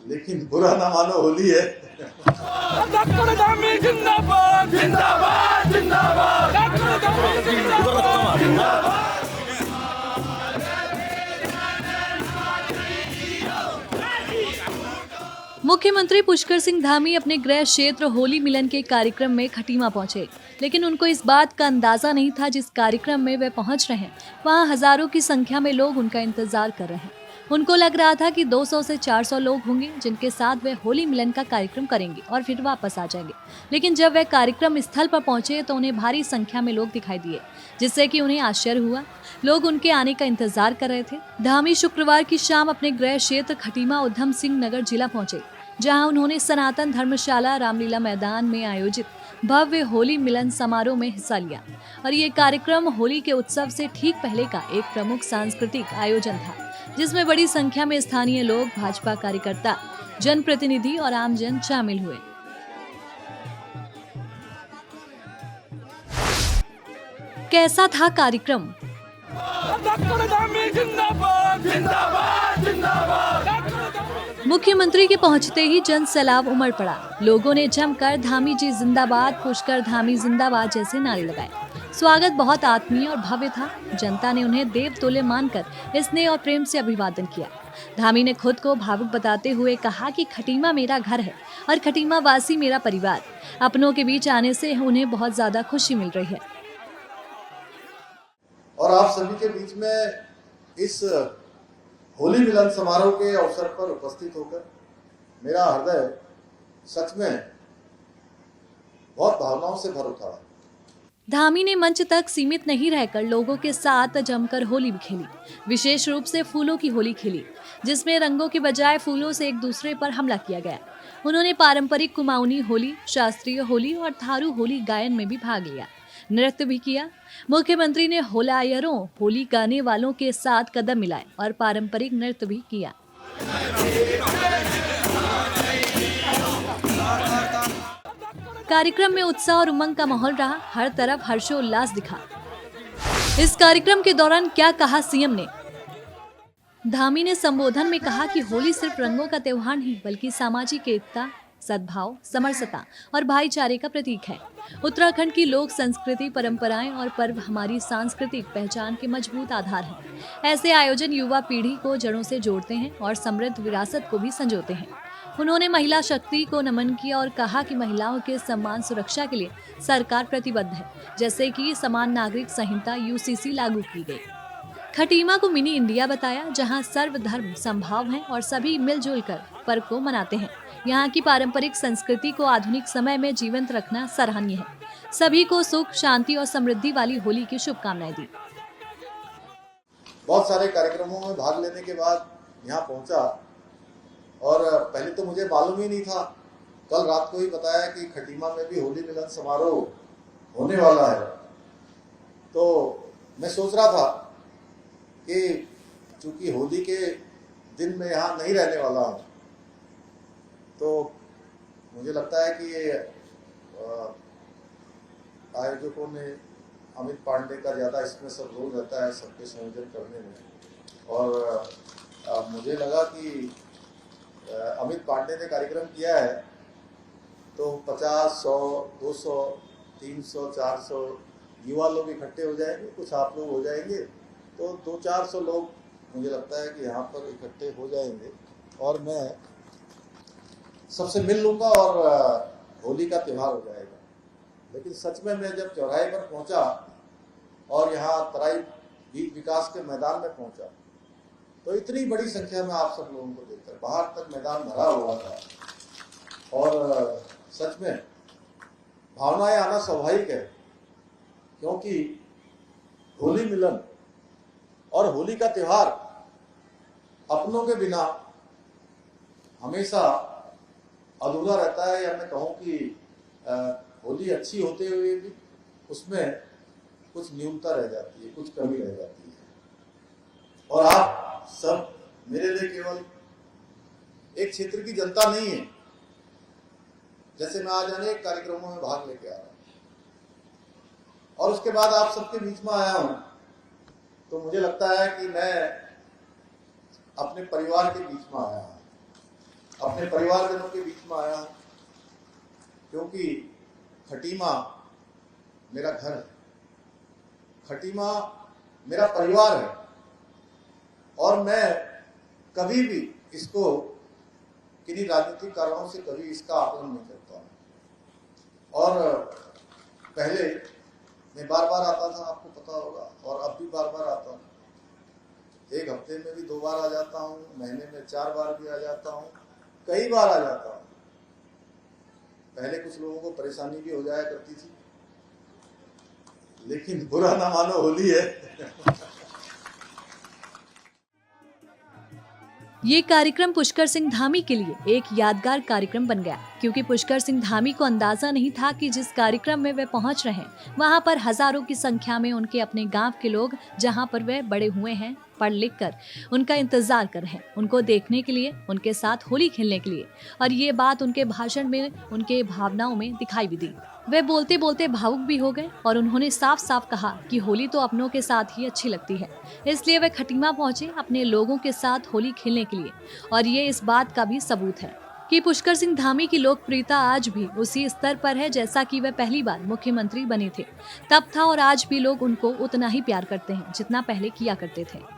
लेकिन बुरा ना मानो, होली है। डॉक्टर धामी जिंदाबाद जिंदाबाद जिंदाबाद, डॉक्टर धामी जिंदाबाद जिंदाबाद। मुख्यमंत्री पुष्कर सिंह धामी अपने गृह क्षेत्र होली मिलन के कार्यक्रम में खटीमा पहुंचे, लेकिन उनको इस बात का अंदाजा नहीं था जिस कार्यक्रम में वे पहुंच रहे हैं वहां हजारों की संख्या में लोग उनका इंतजार कर रहे हैं। उनको लग रहा था कि 200 से 400 लोग होंगे जिनके साथ वे होली मिलन का कार्यक्रम करेंगे और फिर वापस आ जाएंगे, लेकिन जब वे कार्यक्रम स्थल पर पहुंचे तो उन्हें भारी संख्या में लोग दिखाई दिए, जिससे कि उन्हें आश्चर्य हुआ। लोग उनके आने का इंतजार कर रहे थे। धामी शुक्रवार की शाम अपने गृह क्षेत्र खटीमा उधम सिंह नगर जिला पहुंचे, जहां उन्होंने सनातन धर्मशाला रामलीला मैदान में आयोजित भव्य होली मिलन समारोह में हिस्सा लिया। और ये कार्यक्रम होली के उत्सव से ठीक पहले का एक प्रमुख सांस्कृतिक आयोजन था, जिसमें बड़ी संख्या में स्थानीय लोग, भाजपा कार्यकर्ता, जनप्रतिनिधि और आमजन शामिल हुए। कैसा था कार्यक्रम? डॉक्टर धामी जिंदाबाद जिंदाबाद जिंदाबाद। मुख्यमंत्री के पहुंचते ही जन सैलाब उमड़ पड़ा। लोगों ने जमकर धामी जी जिंदाबाद, पुष्कर धामी जिंदाबाद जैसे नारे लगाए। स्वागत बहुत आत्मीय और भव्य था। जनता ने उन्हें देवतुल्य मानकर स्नेह और प्रेम से अभिवादन किया। धामी ने खुद को भावुक बताते हुए कहा कि खटीमा मेरा घर है और खटीमा वासी मेरा परिवार। अपनों के बीच आने से उन्हें बहुत ज्यादा खुशी मिल रही है। और आप सभी के बीच में इस होली मिलन समारोह के अवसर पर उपस्थित होकर मेरा हृदय सच में बहुत भावनाओं से भर उठा है। धामी ने मंच तक सीमित नहीं रहकर लोगों के साथ जमकर होली भी खेली। विशेष रूप से फूलों की होली खेली, जिसमें रंगों के बजाय फूलों से एक दूसरे पर हमला किया गया। उन्होंने पारंपरिक कुमाऊनी होली, शास्त्रीय होली और थारू होली गायन में भी भाग लिया, नृत्य भी किया। मुख्यमंत्री ने होलायरों, होली गाने वालों के साथ कदम मिलाए और पारंपरिक नृत्य भी किया। कार्यक्रम में उत्साह और उमंग का माहौल रहा। हर तरफ हर्षोल्लास दिखा। इस कार्यक्रम के दौरान क्या कहा सीएम ने? धामी ने संबोधन में कहा कि होली सिर्फ रंगों का त्योहार नहीं बल्कि सामाजिक एकता, सद्भाव, समरसता और भाईचारे का प्रतीक है। उत्तराखंड की लोक संस्कृति, परंपराएं और पर्व हमारी सांस्कृतिक पहचान के मजबूत आधार हैं। ऐसे आयोजन युवा पीढ़ी को जड़ों से जोड़ते हैं और समृद्ध विरासत को भी संजोते हैं। उन्होंने महिला शक्ति को नमन किया और कहा कि महिलाओं के सम्मान सुरक्षा के लिए सरकार प्रतिबद्ध है, जैसे कि समान नागरिक संहिता यूसीसी लागू की गई। खटीमा को मिनी इंडिया बताया, जहां सर्वधर्म समभाव है और सभी मिलजुल कर पर्व को मनाते हैं। यहाँ की पारंपरिक संस्कृति को आधुनिक समय में जीवंत रखना सराहनीय है। सभी को सुख, शांति और समृद्धि वाली होली की शुभकामनाएं दी। बहुत सारे कार्यक्रमों में भाग लेने के बाद यहाँ पहुंचा और पहले तो मुझे मालूम ही नहीं था। कल रात को ही बताया कि खटीमा में भी होली मिलन समारोह होने वाला है। तो मैं सोच रहा था कि चूंकि होली के दिन मैं यहाँ नहीं रहने वाला हूँ, तो मुझे लगता है कि ये आयोजकों ने अमित पांडे का ज़्यादा इसमें सब रोल रहता है सबके संयोजन करने में। और मुझे लगा कि अमित पांडे ने कार्यक्रम किया है तो 50, 100, 200, 300, 400 युवा लोग इकट्ठे हो जाएंगे, कुछ आप लोग हो जाएंगे, तो 200-400 लोग मुझे लगता है कि यहाँ पर इकट्ठे हो जाएंगे और मैं सबसे मिल लूँगा और होली का त्यौहार हो जाएगा। लेकिन सच में मैं जब चौराहे पर पहुँचा और यहाँ तराई विकास के मैदान में पहुँचा तो इतनी बड़ी संख्या में आप सब लोगों को देखकर बाहर तक मैदान भरा हुआ था और सच में भावनाएं आना स्वाभाविक है, क्योंकि होली मिलन और होली का त्यौहार अपनों के बिना हमेशा अधूरा रहता है। या मैं कहूँ कि होली अच्छी होते हुए भी उसमें कुछ न्यूनता रह जाती है, कुछ कमी रह जाती है। और आप सब मेरे लिए केवल एक क्षेत्र की जनता नहीं है। जैसे मैं आज अनेक कार्यक्रमों में भाग लेके आ रहा हूँ और उसके बाद आप सबके बीच में आया हूँ, तो मुझे लगता है कि मैं अपने परिवार के बीच में आया हूँ, अपने परिवारजनों के बीच में आया हूँ, क्योंकि खटीमा मेरा घर है, खटीमा मेरा परिवार है, और मैं कभी भी इसको किन्हीं राजनीतिक कारणों से कभी इसका आकलन नहीं करता हूँ। और पहले मैं बार बार आता था, आपको पता होगा, और अब भी बार बार आता हूँ। एक हफ्ते में भी 2 बार आ जाता हूँ, महीने में 4 बार भी आ जाता हूँ, कई बार आ जाता हूँ। पहले कुछ लोगों को परेशानी भी हो जाया करती थी, लेकिन बुरा ना मानो, होली है। ये कार्यक्रम पुष्कर सिंह धामी के लिए एक यादगार कार्यक्रम बन गया, क्योंकि पुष्कर सिंह धामी को अंदाजा नहीं था कि जिस कार्यक्रम में वे पहुंच रहे हैं वहां पर हजारों की संख्या में उनके अपने गांव के लोग, जहां पर वे बड़े हुए हैं, पढ़ लिख कर उनका इंतजार कर रहे हैं, उनको देखने के लिए, उनके साथ होली खेलने के लिए। और ये बात उनके भाषण में, उनके भावनाओं में दिखाई भी दी। वे बोलते बोलते भावुक भी हो गए और उन्होंने साफ साफ कहा कि होली तो अपनों के साथ ही अच्छी लगती है, इसलिए वे खटीमा पहुंचे अपने लोगों के साथ होली खेलने के लिए। और ये इस बात का भी सबूत है कि पुष्कर सिंह धामी की लोकप्रियता आज भी उसी स्तर पर है जैसा कि वे पहली बार मुख्यमंत्री बने थे तब था, और आज भी लोग उनको उतना ही प्यार करते हैं जितना पहले किया करते थे।